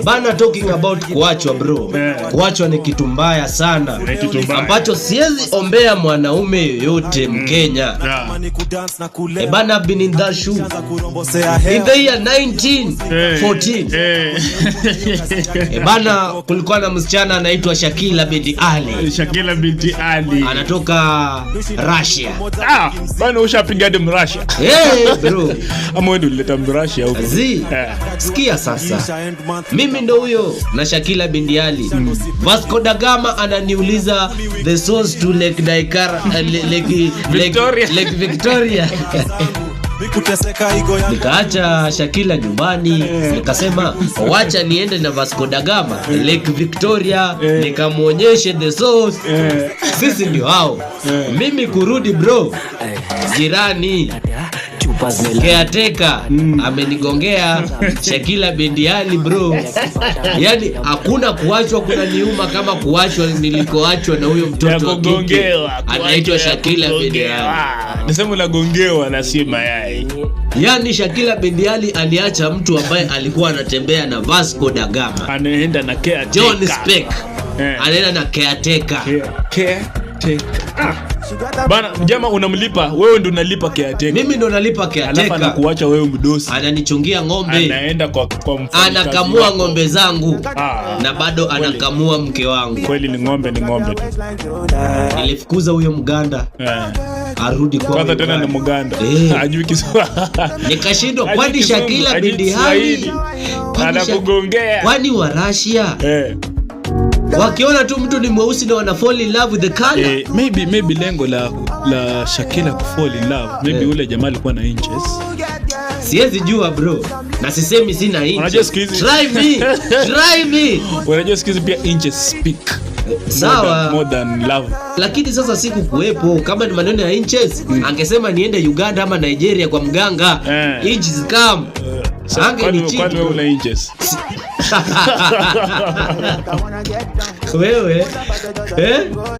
Bana, talking about kuachwa bro. Kuachwa ni kitu mbaya sana ambacho siwezi ombea mwanaume yoyote Mkenya. Bana, I've been in that shoe in the year 1914. Bana, kulikuwa na msichana anaitwa Shakila binti Ali. Shakila binti Ali anatoka Russia. Bana, ushapiga dem Russia. Bro. Ama wewe ndio ulileta Russia huko. Sikia sasa. Mimi ndo huyo na Shakila binti Ali. Vasco da Gama ananiuliza the source to Lake Victoria. Nikaacha Shakila nyumbani, nikasema wacha niende na Vasco da Gama Lake Victoria, nikamuonyeshe the source. Sisi ndio hao. Mimi kurudi bro, jirani Keateka amenigongea Shakila binti Ali bro. Yani hakuna kuachwa kuna niuma kama kuachwa nilikoachwa na huyo mtoto wa kike anaitwa Shakila binti Ali. Nasema unagongewa na si mayai. Yani Shakila binti Ali aliacha mtu ambaye alikuwa anatembea na Vasco da Gama. Anaenda na Keateka. John Speck. Anaenda na Keateka. Bana, jamaa unamlipa, wewe ndio unalipa Keateka. Mimi ndo nalipa Keateka. Alafu anakuacha wewe mdosi. Ananichungia ng'ombe. Anaenda kwa anakamua ng'ombe zangu. Na bado anakamua mke wangu. Kweli ni ng'ombe tu. Nilifukuza huyo Mganda. Arudi kwa kwanza tena ni Mganda. Hajui Kiswahili. Nikashindwa, kwani Shakila binti Ali anakugongea. Kwani wa Russia? Wakiona tu mtu ni mweusi na wana fall in love with the color. Maybe lengo la Shakila ku fall in love. Maybe ule jamaa alikuwa na inches. Siwezi jua bro. Na sisemi sina inches. Try me. Unajua sikizi pia inches speak. Sawa. More than love. Lakini sasa siku kuwepo kama ni maneno ya inches, angesema niende Uganda ama Nigeria kwa mganga. Inches come. Kwani wewe una inches? Wewe